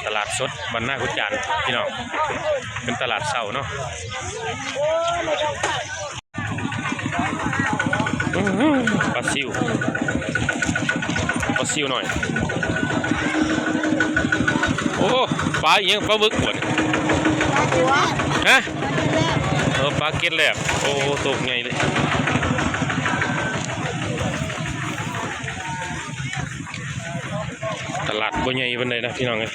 ตลาดสดบรรณาขุนจานพี่น้องเป็นตลาดเช้าเนาะปลาซิวหน่อยโอ้ปลาอีกยังปลาบึกหมดฮะปลาเก็ดแหลกโอ้ตกไงเลยตลาดบ่ใหญ่ปานใดนะพี่น้องเอ้ย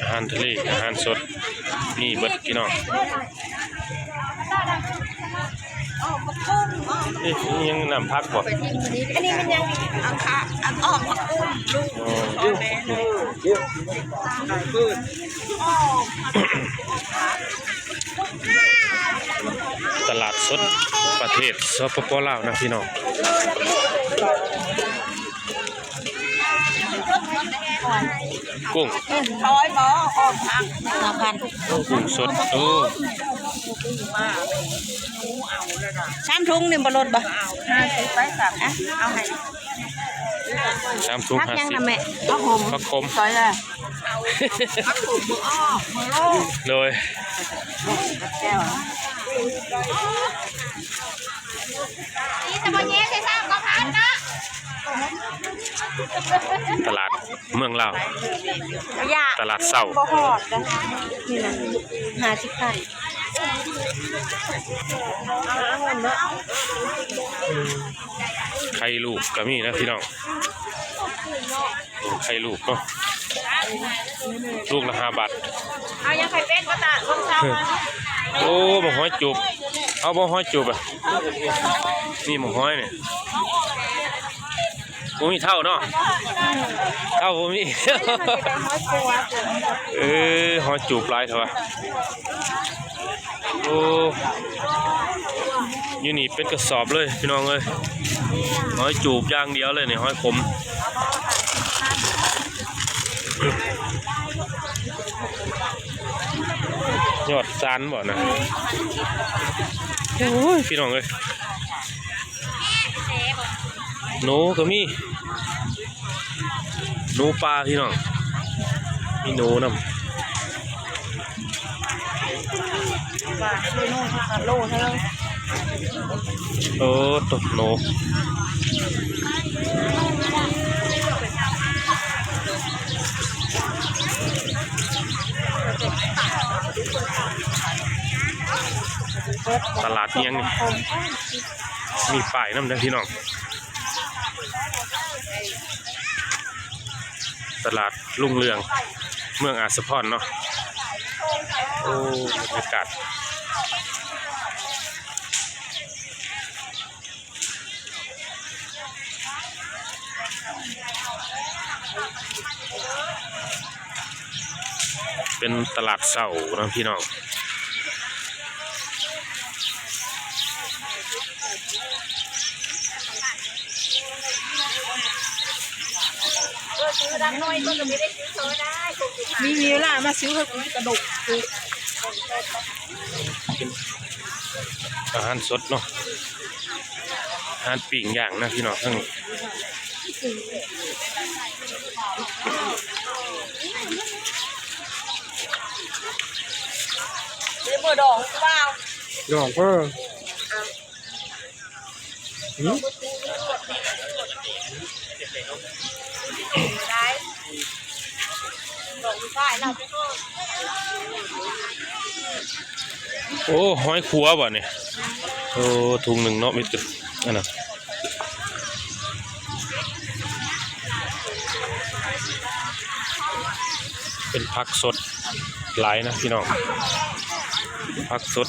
อาหารทะเลอาหารสดนี่เบิดพี่น้องยังนำพักบ่อันนี้มันยังอังคาอังอ้อมผักกุ้งลูกตลาดสดประเทศสปป.ลาวนะพี่น้องกุ้งช้อยหมอออมผักกุ้งสด3 ถุงนี่บ่ลดบ่50ไป3เอาให้3 ถุง50ยังนะแม่ผักขมซอยละผักขมมืออ้อมือโลโดยแก้วนี่จะมาเย้ใส่ซ้ำก็พันนะตลาดเมืองลาวตลาดเช้าบ่ฮอดนะนี่นะ50,000ไข่ลูกก็มีนะพี่น้องไข่ลูกเนาะลูกละ5 บาทเอายังไข่เป็ดก็ตาคนเช้าโอ้หมูห้อยจูบเอาหมูห้อยจูบอ่ะนี่หมูห้อยเนี่ยกูมีเท่าเนาะเท่ากูมีห้อยจูบลายเถอะโอ้ยูนี่เป็นกระสอบเลยพี่น้องเลยห้อยจูบย่างเดียวเลยเนี่ยห้อยขมยอดซานบ่นะโอ้ยพี่น้องเลยหนูก็มีหนูปลาพี่น้องมีหนูนำโอ้ตกหนูตลาดยังนี่มีป้ายน้ำเด้อพี่น้องตลาดรุ่งเรืองเมืองอาสะพรเนาะโอ้บรรยากาศเป็นตลาดเช้านะพี่น้องมีเวลามาซื้อกระดูกอาหารสดเนาะอาหารปิ้งย่างนะพี่น้องทั้งนี้เบอร์ดองเปล่าดองเพิ่มได้ดองใต้เราไปก็โอ้ห้อยขัวบ่เนี่ยโอ้ถุงหนึ่งเนาะมิตรนั่นน่ะเป็นผักสดหลายนะพี่น้องผักสด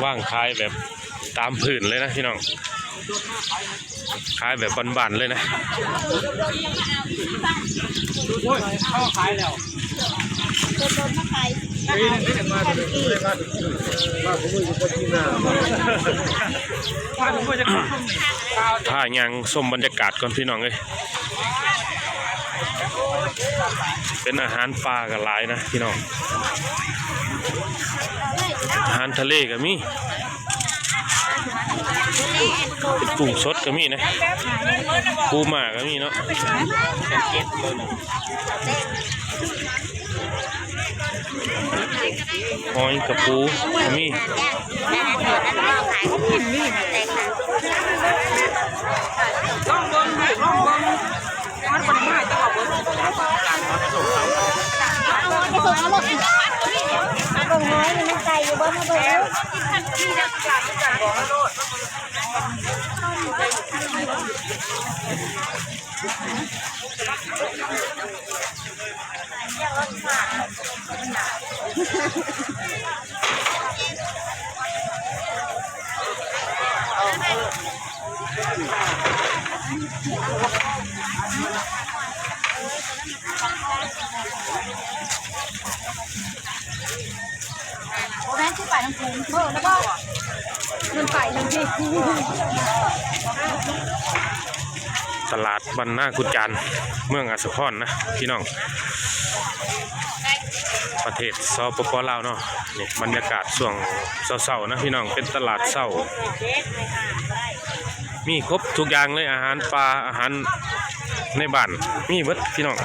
ว่างขายแบบตามผืนเลยนะพี่น้องขายแบบบ้านๆเลยนะเข้าขายแล้วถ้ายังส้มบรรยากาศก่อนพี่น้องเลยเป็นอาหารปลากับหลายนะพี่น้อง ารทะเลก็มีเป็นกุ้งสดก็มีนะปูหม่าก็มีเนาะหอยกระปูก็มีแม่ที่ไปทางภูมิแล้วก็มันไปทางที่ ตลาดบ้านนากุดจานเมืองอัสสะพรนะพี่น้องประเทศสปป.ลาวเนาะนี่บรรยากาศช่วงเช้าๆนะพี่น้องเป็นตลาดเช้ามีครบทุกอย่างเลยอาหารปลาอาหารในบ้านมีเบิดพี่น้อง